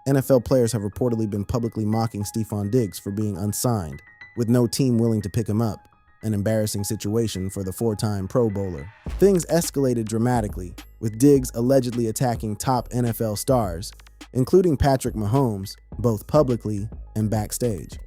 NFL players have reportedly been publicly mocking Stefon Diggs for being unsigned, with no team willing to pick him up, an embarrassing situation for the four-time Pro Bowler. Things escalated dramatically, with Diggs allegedly attacking top NFL stars, including Patrick Mahomes, both publicly and backstage.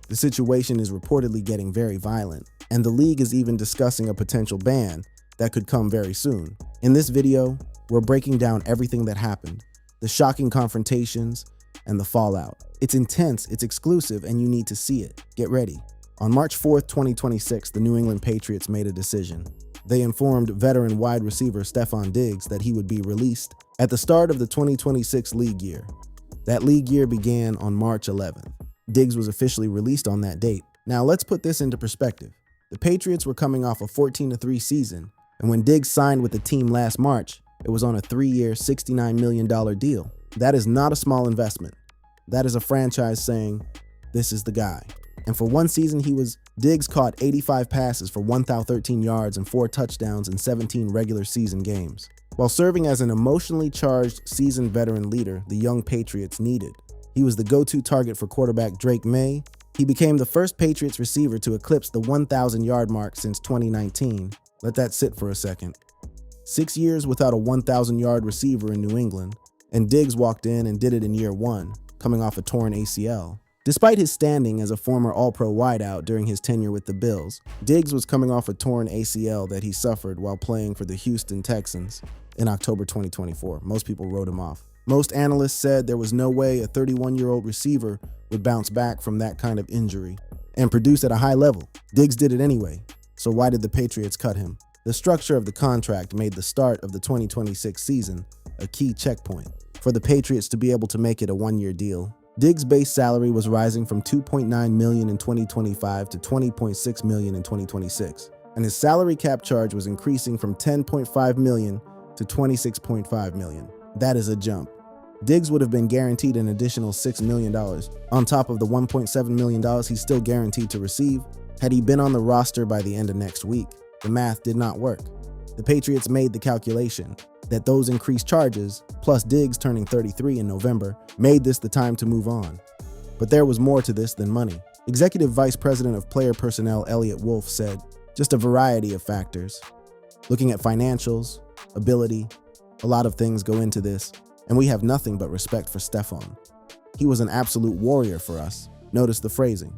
The situation is reportedly getting very violent, and the league is even discussing a potential ban that could come very soon. In this video, we're breaking down everything that happened, the shocking confrontations, and the fallout. It's intense, it's exclusive, and you need to see it. Get ready. On March 4th, 2026, the New England Patriots made a decision. They informed veteran wide receiver Stefon Diggs that he would be released at the start of the 2026 league year. That league year began on March 11th. Diggs was officially released on that date. Now let's put this into perspective. The Patriots were coming off a 14-3 season, and when Diggs signed with the team last March, it was on a 3-year, $69 million deal. That is not a small investment. That is a franchise saying, this is the guy. And for one season, Diggs caught 85 passes for 1,013 yards and 4 touchdowns in 17 regular season games. While serving as an emotionally charged seasoned veteran leader the young Patriots needed, he was the go-to target for quarterback Drake May. He became the first Patriots receiver to eclipse the 1,000-yard mark since 2019. Let that sit for a second. 6 years without a 1,000-yard receiver in New England, and Diggs walked in and did it in year 1, coming off a torn ACL. Despite his standing as a former All-Pro wideout during his tenure with the Bills, Diggs was coming off a torn ACL that he suffered while playing for the Houston Texans in October 2024. Most people wrote him off. Most analysts said there was no way a 31-year-old receiver would bounce back from that kind of injury and produce at a high level. Diggs did it anyway, so why did the Patriots cut him? The structure of the contract made the start of the 2026 season a key checkpoint for the Patriots to be able to make it a one-year deal. Diggs' base salary was rising from $2.9 million in 2025 to $20.6 million in 2026, and his salary cap charge was increasing from $10.5 million to $26.5 million. That is a jump. Diggs would have been guaranteed an additional $6 million on top of the $1.7 million he's still guaranteed to receive had he been on the roster by the end of next week. The math did not work. The Patriots made the calculation that those increased charges, plus Diggs turning 33 in November, made this the time to move on. But there was more to this than money. Executive Vice President of Player Personnel Elliot Wolf said, just a variety of factors. Looking at financials, ability, a lot of things go into this, and we have nothing but respect for Stefon. He was an absolute warrior for us. Notice the phrasing.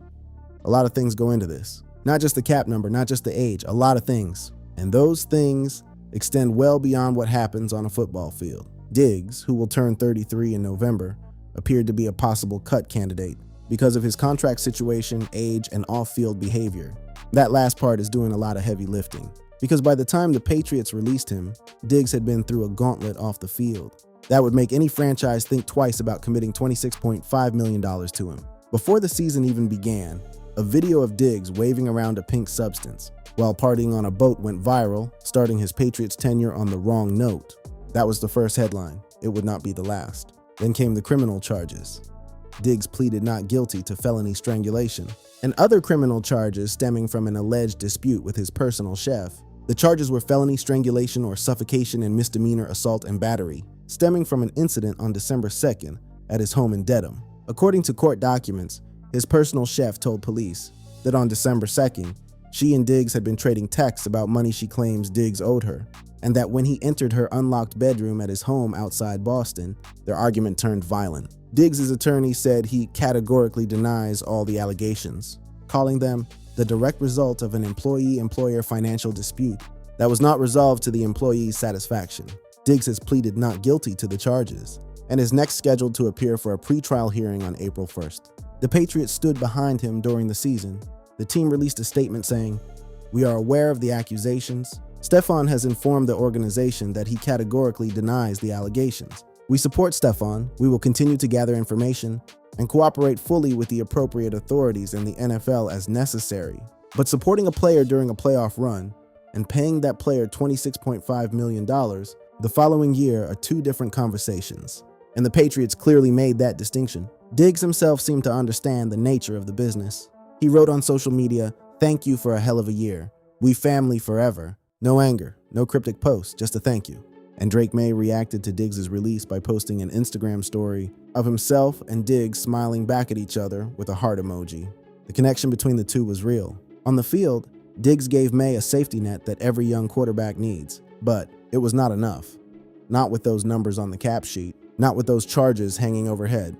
A lot of things go into this. Not just the cap number, not just the age, a lot of things. And those things extend well beyond what happens on a football field. Diggs, who will turn 33 in November, appeared to be a possible cut candidate because of his contract situation, age, and off-field behavior. That last part is doing a lot of heavy lifting, because by the time the Patriots released him, Diggs had been through a gauntlet off the field. That would make any franchise think twice about committing $26.5 million to him. Before the season even began, a video of Diggs waving around a pink substance while partying on a boat went viral, starting his Patriots tenure on the wrong note. That was the first headline. It would not be the last. Then came the criminal charges. Diggs pleaded not guilty to felony strangulation and other criminal charges stemming from an alleged dispute with his personal chef. The charges were felony strangulation or suffocation and misdemeanor assault and battery, stemming from an incident on December 2nd at his home in Dedham. According to court documents, his personal chef told police that on December 2nd, she and Diggs had been trading texts about money she claims Diggs owed her, and that when he entered her unlocked bedroom at his home outside Boston, their argument turned violent. Diggs' attorney said he categorically denies all the allegations, calling them the direct result of an employee-employer financial dispute that was not resolved to the employee's satisfaction. Diggs has pleaded not guilty to the charges and is next scheduled to appear for a pretrial hearing on April 1st. The Patriots stood behind him during the season. The team released a statement saying, "We are aware of the accusations. Stefon has informed the organization that he categorically denies the allegations. We support Stefon. We will continue to gather information and cooperate fully with the appropriate authorities in the NFL as necessary. But supporting a player during a playoff run and paying that player $26.5 million the following year are two different conversations." And the Patriots clearly made that distinction. Diggs himself seemed to understand the nature of the business. He wrote on social media, "Thank you for a hell of a year. We family forever. No anger, no cryptic posts, just a thank you." And Drake May reacted to Diggs' release by posting an Instagram story of himself and Diggs smiling back at each other with a heart emoji. The connection between the two was real. On the field, Diggs gave May a safety net that every young quarterback needs, but it was not enough. Not with those numbers on the cap sheet, not with those charges hanging overhead,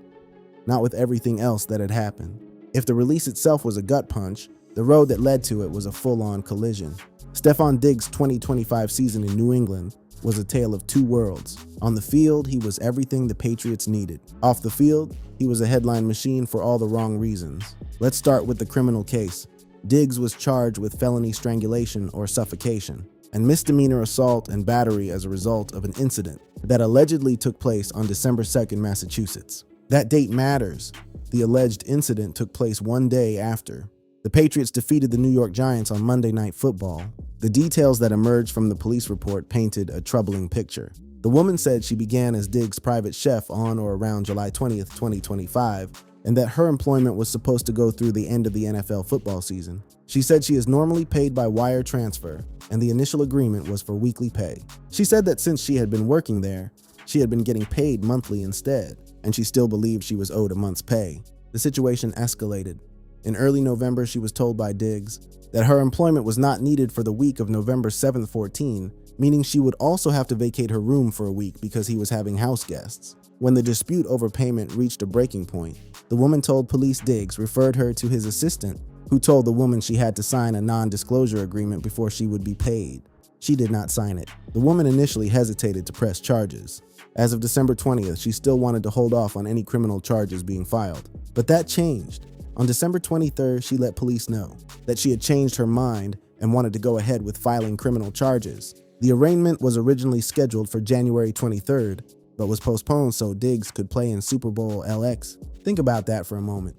not with everything else that had happened. If the release itself was a gut punch, the road that led to it was a full-on collision. Stefon Diggs' 2025 season in New England was a tale of two worlds. On the field, he was everything the Patriots needed. Off the field, he was a headline machine for all the wrong reasons. Let's start with the criminal case. Diggs was charged with felony strangulation or suffocation, and misdemeanor assault and battery as a result of an incident that allegedly took place on December 2nd, Massachusetts. That date matters. The alleged incident took place one day after. The Patriots defeated the New York Giants on Monday Night Football. The details that emerged from the police report painted a troubling picture. The woman said she began as Diggs' private chef on or around July 20th, 2025, and that her employment was supposed to go through the end of the NFL football season. She said she is normally paid by wire transfer, and the initial agreement was for weekly pay. She said that since she had been working there, she had been getting paid monthly instead, and she still believed she was owed a month's pay. The situation escalated. In early November, she was told by Diggs that her employment was not needed for the week of November 7th, 14, meaning she would also have to vacate her room for a week because he was having house guests. When the dispute over payment reached a breaking point, the woman told police Diggs referred her to his assistant, who told the woman she had to sign a non-disclosure agreement before she would be paid. She did not sign it. The woman initially hesitated to press charges. As of December 20th, she still wanted to hold off on any criminal charges being filed. But that changed. On December 23rd, she let police know that she had changed her mind and wanted to go ahead with filing criminal charges. The arraignment was originally scheduled for January 23rd, but was postponed so Diggs could play in Super Bowl LX. Think about that for a moment.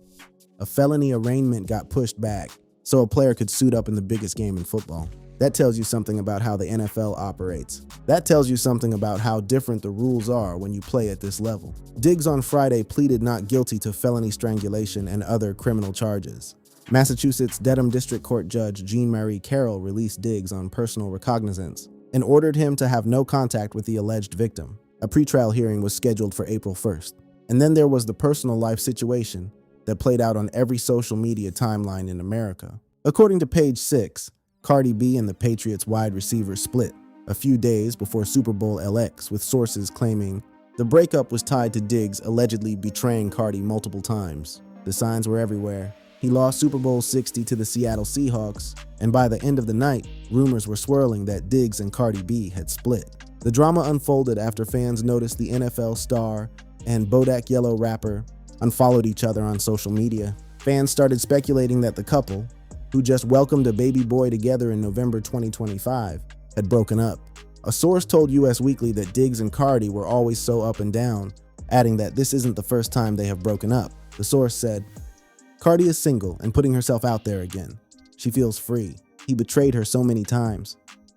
A felony arraignment got pushed back so a player could suit up in the biggest game in football. That tells you something about how the NFL operates. That tells you something about how different the rules are when you play at this level. Diggs on Friday pleaded not guilty to felony strangulation and other criminal charges. Massachusetts Dedham District Court Judge Jean-Marie Carroll released Diggs on personal recognizance and ordered him to have no contact with the alleged victim. A pretrial hearing was scheduled for April 1st. And then there was the personal life situation that played out on every social media timeline in America. According to Page 6, Cardi B and the Patriots wide receiver split a few days before Super Bowl LX, with sources claiming the breakup was tied to Diggs allegedly betraying Cardi multiple times. The signs were everywhere. He lost Super Bowl 60 to the Seattle Seahawks, and by the end of the night, rumors were swirling that Diggs and Cardi B had split. The drama unfolded after fans noticed the NFL star and Bodak Yellow rapper unfollowed each other on social media. Fans started speculating that the couple, who just welcomed a baby boy together in November 2025, had broken up. A source told US Weekly that Diggs and Cardi were always so up and down, adding that this isn't the first time they have broken up. The source said, "Cardi is single and putting herself out there again. She feels free. He betrayed her so many times.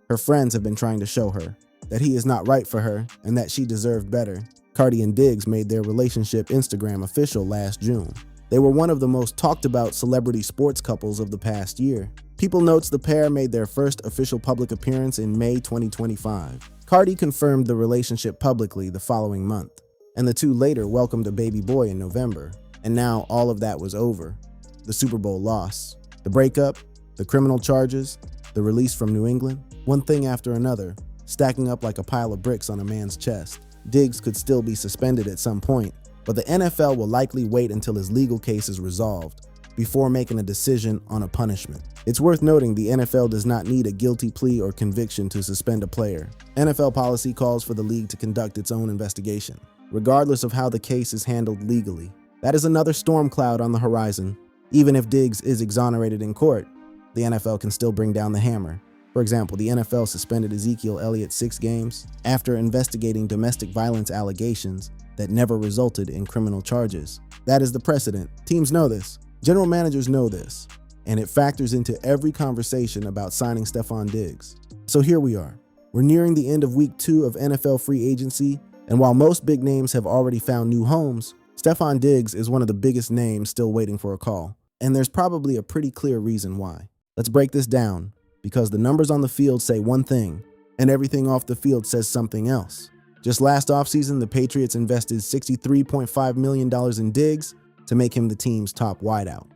Her friends have been trying to show her that he is not right for her and that she deserved better." Cardi and Diggs made their relationship Instagram official last June. They were one of the most talked about celebrity sports couples of the past year. People notes the pair made their first official public appearance in May 2025. Cardi confirmed the relationship publicly the following month, and the two later welcomed a baby boy in November. And now all of that was over. The Super Bowl loss, the breakup, the criminal charges, the release from New England, one thing after another, stacking up like a pile of bricks on a man's chest. Diggs could still be suspended at some point, but the NFL will likely wait until his legal case is resolved before making a decision on a punishment. It's worth noting the NFL does not need a guilty plea or conviction to suspend a player. NFL policy calls for the league to conduct its own investigation, regardless of how the case is handled legally. That is another storm cloud on the horizon. Even if Diggs is exonerated in court, the NFL can still bring down the hammer. For example, the NFL suspended Ezekiel Elliott 6 games after investigating domestic violence allegations that never resulted in criminal charges. That is the precedent. Teams know this. General managers know this. And it factors into every conversation about signing Stefon Diggs. So here we are. We're nearing the end of week 2 of NFL free agency, and while most big names have already found new homes, Stefon Diggs is one of the biggest names still waiting for a call. And there's probably a pretty clear reason why. Let's break this down, because the numbers on the field say one thing, and everything off the field says something else. Just last offseason, the Patriots invested $63.5 million in Diggs to make him the team's top wideout.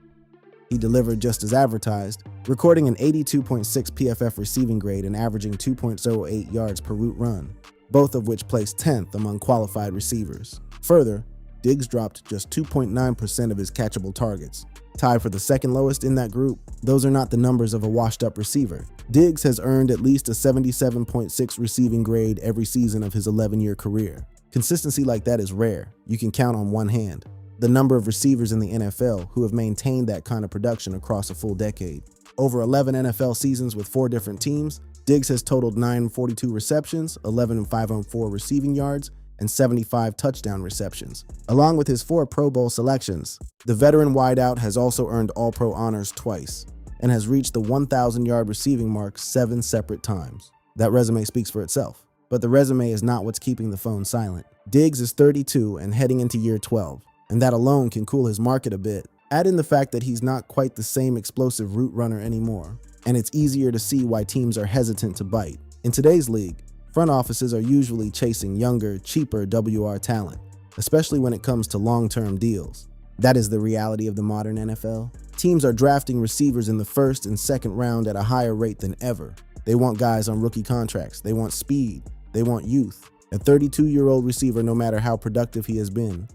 He delivered just as advertised, recording an 82.6 PFF receiving grade and averaging 2.08 yards per route run, both of which placed 10th among qualified receivers. Further, Diggs dropped just 2.9% of his catchable targets, tied for the second lowest in that group. Those are not the numbers of a washed-up receiver. Diggs has earned at least a 77.6 receiving grade every season of his 11-year career. Consistency like that is rare. You can count on one hand the number of receivers in the NFL who have maintained that kind of production across a full decade. Over 11 NFL seasons with 4 different teams, Diggs has totaled 942 receptions, 11,504 receiving yards, and 75 touchdown receptions. Along with his 4 Pro Bowl selections, the veteran wideout has also earned All-Pro honors twice and has reached the 1,000-yard receiving mark 7 separate times. That resume speaks for itself. But the resume is not what's keeping the phone silent. Diggs is 32 and heading into year 12, and that alone can cool his market a bit. Add in the fact that he's not quite the same explosive route runner anymore, and it's easier to see why teams are hesitant to bite. In today's league, front offices are usually chasing younger, cheaper WR talent, especially when it comes to long-term deals. That is the reality of the modern NFL. Teams are drafting receivers in the first and second round at a higher rate than ever. They want guys on rookie contracts. They want speed. They want youth. A 32-year-old receiver, no matter how productive he has been,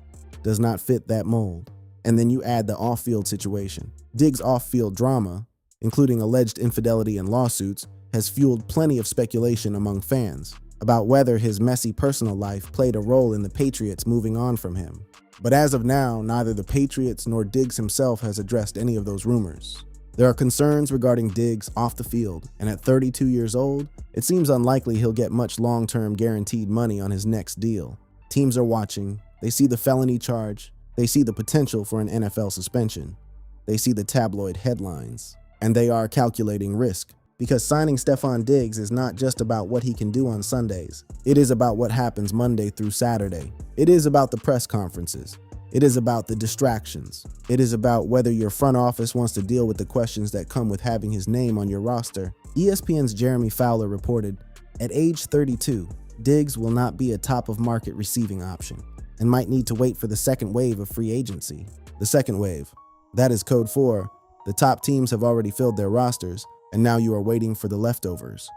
does not fit that mold. And then you add the off-field situation. Diggs' off-field drama, including alleged infidelity and lawsuits, has fueled plenty of speculation among fans about whether his messy personal life played a role in the Patriots moving on from him. But as of now, neither the Patriots nor Diggs himself has addressed any of those rumors. There are concerns regarding Diggs off the field, and at 32 years old, it seems unlikely he'll get much long-term guaranteed money on his next deal. Teams are watching, they see the felony charge, they see the potential for an NFL suspension, they see the tabloid headlines, and they are calculating risk. Because signing Stefon Diggs is not just about what he can do on Sundays. It is about what happens Monday through Saturday. It is about the press conferences. It is about the distractions. It is about whether your front office wants to deal with the questions that come with having his name on your roster. ESPN's Jeremy Fowler reported, at age 32, Diggs will not be a top-of-market receiving option and might need to wait for the second wave of free agency. The second wave. That is code for the top teams have already filled their rosters, and now you are waiting for the leftovers.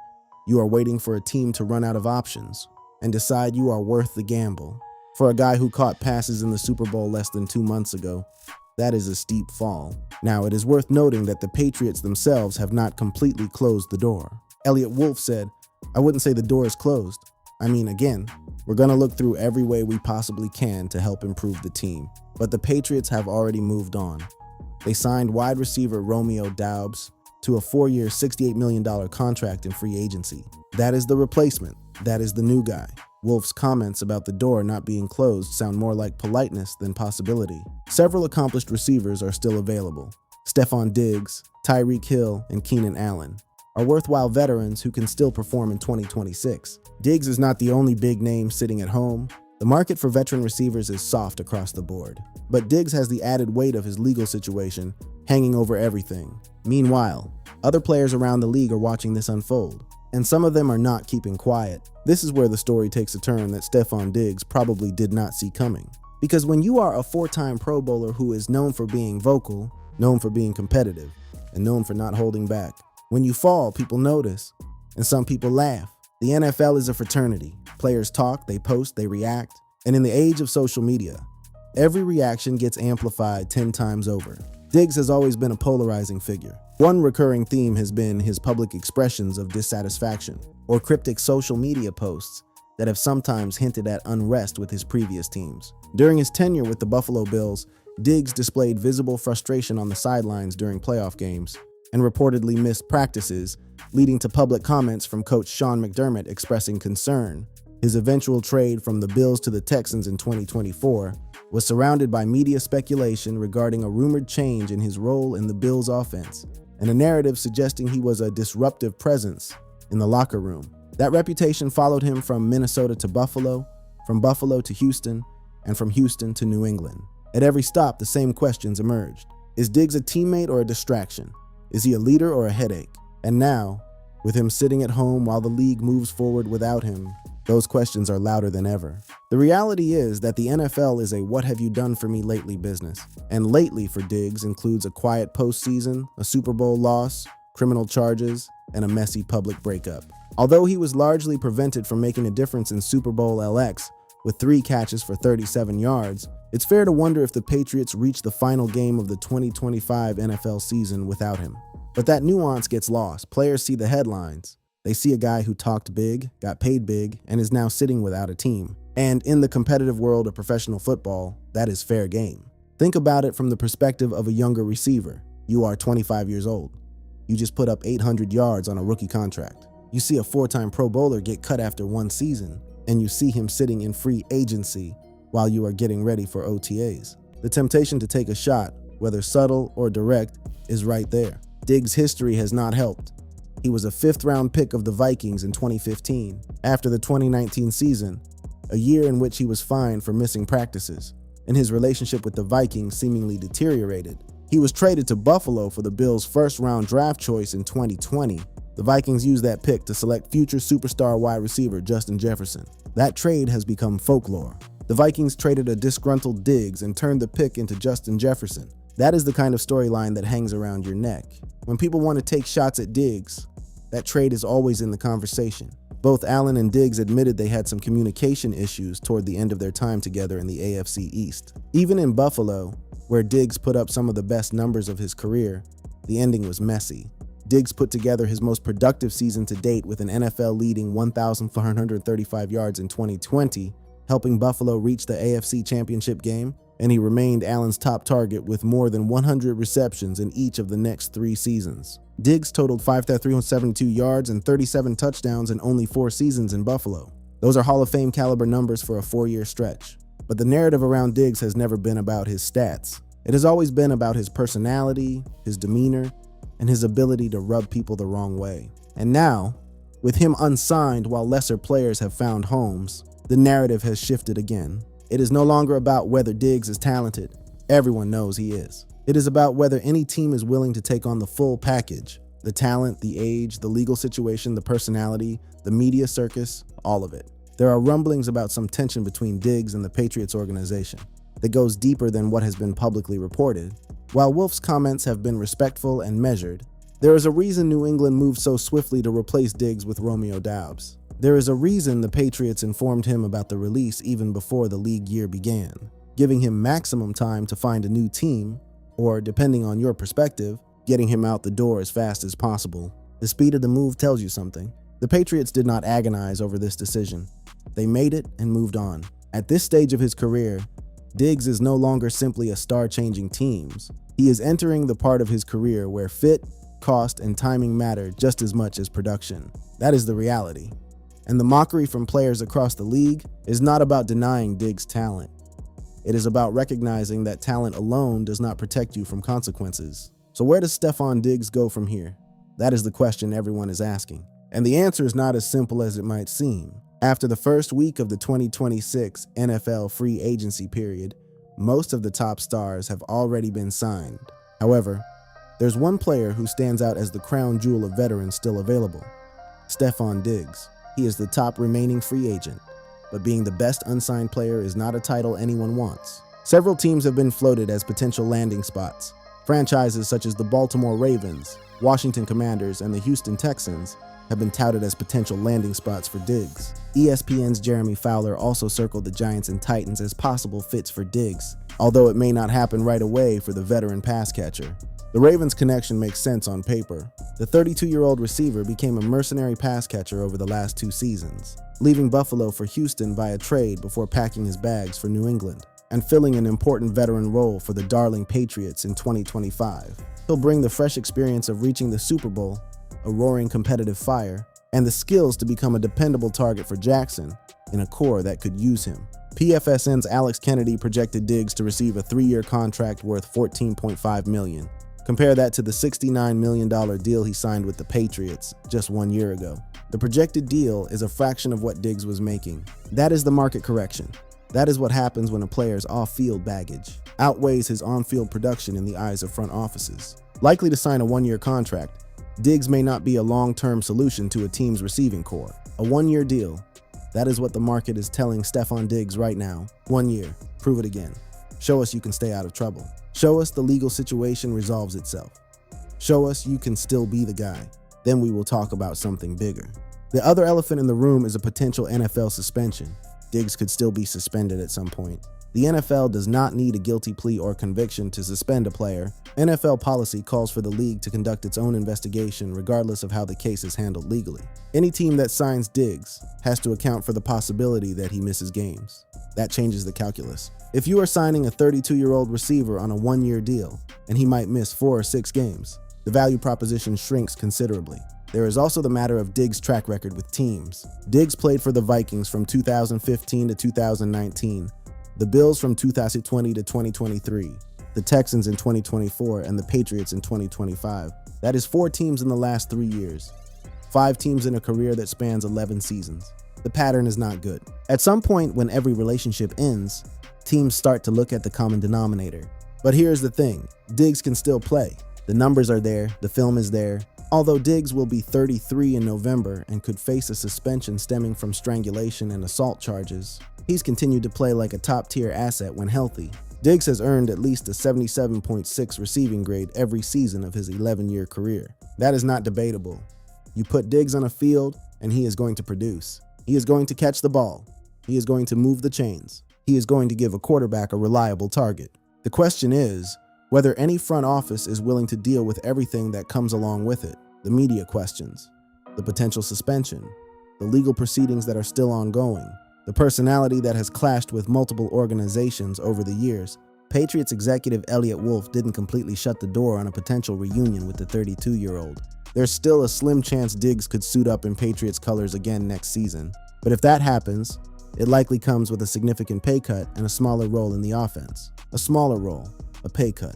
You are waiting for a team to run out of options and decide you are worth the gamble. For a guy who caught passes in the Super Bowl less than 2 months ago, that is a steep fall. Now, it is worth noting that the Patriots themselves have not completely closed the door. Elliot Wolf said, "I wouldn't say the door is closed. I mean, again, we're going to look through every way we possibly can to help improve the team." But the Patriots have already moved on. They signed wide receiver Romeo Doubs to a 4-year, $68 million contract in free agency. That is the replacement. That is the new guy. Wolf's comments about the door not being closed sound more like politeness than possibility. Several accomplished receivers are still available. Stefon Diggs, Tyreek Hill, and Keenan Allen are worthwhile veterans who can still perform in 2026. Diggs is not the only big name sitting at home. The market for veteran receivers is soft across the board. But Diggs has the added weight of his legal situation hanging over everything. Meanwhile, other players around the league are watching this unfold, and some of them are not keeping quiet. This is where the story takes a turn that Stefon Diggs probably did not see coming. Because when you are a 4-time Pro Bowler who is known for being vocal, known for being competitive, and known for not holding back, when you fall, people notice, and some people laugh. The NFL is a fraternity. Players talk, they post, they react, and in the age of social media, every reaction gets amplified 10 times over. Diggs has always been a polarizing figure. One recurring theme has been his public expressions of dissatisfaction or cryptic social media posts that have sometimes hinted at unrest with his previous teams. During his tenure with the Buffalo Bills, Diggs displayed visible frustration on the sidelines during playoff games and reportedly missed practices, leading to public comments from coach Sean McDermott expressing concern. His eventual trade from the Bills to the Texans in 2024 was surrounded by media speculation regarding a rumored change in his role in the Bills' offense, and a narrative suggesting he was a disruptive presence in the locker room. That reputation followed him from Minnesota to Buffalo, from Buffalo to Houston, and from Houston to New England. At every stop, the same questions emerged. Is Diggs a teammate or a distraction? Is he a leader or a headache? And now, With him sitting at home while the league moves forward without him, those questions are louder than ever. The reality is that the NFL is a what have you done for me lately business. And lately for Diggs includes a quiet postseason, a Super Bowl loss, criminal charges, and a messy public breakup. Although he was largely prevented from making a difference in Super Bowl LX with 3 catches for 37 yards, it's fair to wonder if the Patriots reached the final game of the 2025 NFL season without him. But that nuance gets lost. Players see the headlines. They see a guy who talked big, got paid big, and is now sitting without a team. And in the competitive world of professional football, that is fair game. Think about it from the perspective of a younger receiver. You are 25 years old. You just put up 800 yards on a rookie contract. You see a 4-time Pro Bowler get cut after 1 season, and you see him sitting in free agency while you are getting ready for OTAs. The temptation to take a shot, whether subtle or direct, is right there. Diggs' history has not helped. He was a 5th-round pick of the Vikings in 2015, after the 2019 season, a year in which he was fined for missing practices, and his relationship with the Vikings seemingly deteriorated. He was traded to Buffalo for the Bills' first-round draft choice in 2020. The Vikings used that pick to select future superstar wide receiver Justin Jefferson. That trade has become folklore. The Vikings traded a disgruntled Diggs and turned the pick into Justin Jefferson. That is the kind of storyline that hangs around your neck. When people want to take shots at Diggs, that trade is always in the conversation. Both Allen and Diggs admitted they had some communication issues toward the end of their time together in the AFC East. Even in Buffalo, where Diggs put up some of the best numbers of his career, the ending was messy. Diggs put together his most productive season to date with an NFL-leading 1,435 yards in 2020, helping Buffalo reach the AFC Championship game, and he remained Allen's top target with more than 100 receptions in each of the next 3 seasons. Diggs totaled 5,372 yards and 37 touchdowns in only 4 seasons in Buffalo. Those are Hall of Fame caliber numbers for a 4-year stretch. But the narrative around Diggs has never been about his stats. It has always been about his personality, his demeanor, and his ability to rub people the wrong way. And now, with him unsigned while lesser players have found homes, the narrative has shifted again. It is no longer about whether Diggs is talented. Everyone knows he is. It is about whether any team is willing to take on the full package: the talent, the age, the legal situation, the personality, the media circus, all of it. There are rumblings about some tension between Diggs and the Patriots organization that goes deeper than what has been publicly reported. While Wolf's comments have been respectful and measured, there is a reason New England moved so swiftly to replace Diggs with Romeo Doubs. There is a reason the Patriots informed him about the release even before the league year began, giving him maximum time to find a new team, or, depending on your perspective, getting him out the door as fast as possible. The speed of the move tells you something. The Patriots did not agonize over this decision. They made it and moved on. At this stage of his career, Diggs is no longer simply a star-changing teams. He is entering the part of his career where fit, cost, and timing matter just as much as production. That is the reality. And the mockery from players across the league is not about denying Diggs' talent. It is about recognizing that talent alone does not protect you from consequences. So where does Stefon Diggs go from here? That is the question everyone is asking. And the answer is not as simple as it might seem. After the first week of the 2026 NFL free agency period, most of the top stars have already been signed. However, there's one player who stands out as the crown jewel of veterans still available: Stefon Diggs. He is the top remaining free agent, but being the best unsigned player is not a title anyone wants. Several teams have been floated as potential landing spots. Franchises such as the Baltimore Ravens, Washington Commanders, and the Houston Texans have been touted as potential landing spots for Diggs. ESPN's Jeremy Fowler also circled the Giants and Titans as possible fits for Diggs, although it may not happen right away for the veteran pass catcher. The Ravens connection makes sense on paper. The 32-year-old receiver became a mercenary pass catcher over the last 2 seasons, leaving Buffalo for Houston via trade before packing his bags for New England and filling an important veteran role for the darling Patriots in 2025. He'll bring the fresh experience of reaching the Super Bowl, a roaring competitive fire, and the skills to become a dependable target for Jackson in a core that could use him. PFSN's Alex Kennedy projected Diggs to receive a 3-year contract worth $14.5 million. Compare that to the $69 million deal he signed with the Patriots just 1 year ago. The projected deal is a fraction of what Diggs was making. That is the market correction. That is what happens when a player's off-field baggage outweighs his on-field production in the eyes of front offices. Likely to sign a 1-year contract, Diggs may not be a long-term solution to a team's receiving core. A one-year deal. That is what the market is telling Stefon Diggs right now. 1 year. Prove it again. Show us you can stay out of trouble. Show us the legal situation resolves itself. Show us you can still be the guy. Then we will talk about something bigger. The other elephant in the room is a potential NFL suspension. Diggs could still be suspended at some point. The NFL does not need a guilty plea or conviction to suspend a player. NFL policy calls for the league to conduct its own investigation regardless of how the case is handled legally. Any team that signs Diggs has to account for the possibility that he misses games. That changes the calculus. If you are signing a 32-year-old receiver on a one-year deal and he might miss 4 or 6 games, the value proposition shrinks considerably. There is also the matter of Diggs' track record with teams. Diggs played for the Vikings from 2015 to 2019, the Bills from 2020 to 2023, the Texans in 2024, and the Patriots in 2025. That is 4 teams in the last 3 years. 5 teams in a career that spans 11 seasons. The pattern is not good. At some point when every relationship ends, teams start to look at the common denominator. But here's the thing, Diggs can still play. The numbers are there, the film is there. Although Diggs will be 33 in November and could face a suspension stemming from strangulation and assault charges, he's continued to play like a top-tier asset when healthy. Diggs has earned at least a 77.6 receiving grade every season of his 11-year career. That is not debatable. You put Diggs on a field, and he is going to produce. He is going to catch the ball. He is going to move the chains. He is going to give a quarterback a reliable target. The question is whether any front office is willing to deal with everything that comes along with it. The media questions, the potential suspension, the legal proceedings that are still ongoing, the personality that has clashed with multiple organizations over the years. Patriots executive Elliott Wolf didn't completely shut the door on a potential reunion with the 32-year-old. There's still a slim chance Diggs could suit up in Patriots colors again next season. But if that happens, it likely comes with a significant pay cut and a smaller role in the offense. A smaller role, a pay cut,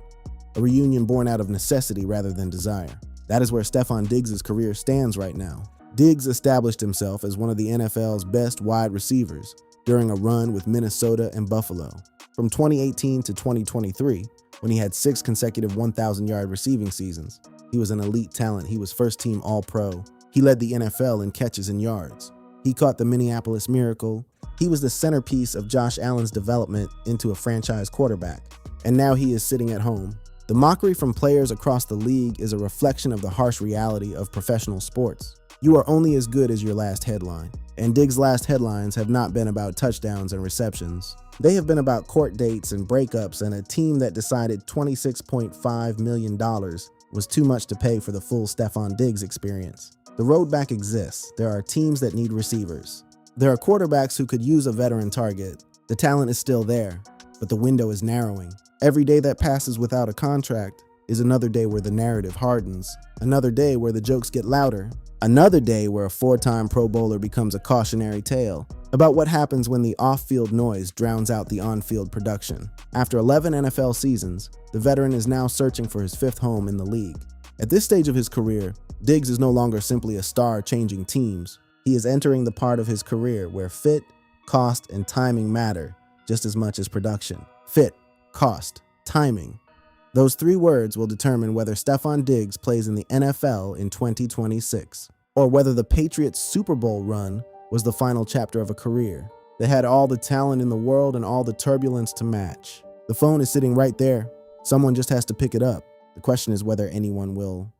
a reunion born out of necessity rather than desire. That is where Stefon Diggs' career stands right now. Diggs established himself as one of the NFL's best wide receivers during a run with Minnesota and Buffalo. From 2018 to 2023, when he had 6 consecutive 1,000-yard receiving seasons, he was an elite talent. He was first-team All-Pro. He led the NFL in catches and yards. He caught the Minneapolis Miracle. He was the centerpiece of Josh Allen's development into a franchise quarterback. And now he is sitting at home. The mockery from players across the league is a reflection of the harsh reality of professional sports. You are only as good as your last headline. And Diggs' last headlines have not been about touchdowns and receptions. They have been about court dates and breakups and a team that decided $26.5 million was too much to pay for the full Stefon Diggs experience. The road back exists. There are teams that need receivers. There are quarterbacks who could use a veteran target. The talent is still there, but the window is narrowing. Every day that passes without a contract is another day where the narrative hardens, another day where the jokes get louder, another day where a 4-time Pro Bowler becomes a cautionary tale about what happens when the off-field noise drowns out the on-field production. After 11 NFL seasons, the veteran is now searching for his 5th home in the league. At this stage of his career, Diggs is no longer simply a star changing teams. He is entering the part of his career where fit, cost, and timing matter just as much as production. Fit, cost, timing. Those 3 words will determine whether Stefon Diggs plays in the NFL in 2026, or whether the Patriots' Super Bowl run was the final chapter of a career. They had all the talent in the world and all the turbulence to match. The phone is sitting right there. Someone just has to pick it up. The question is whether anyone will.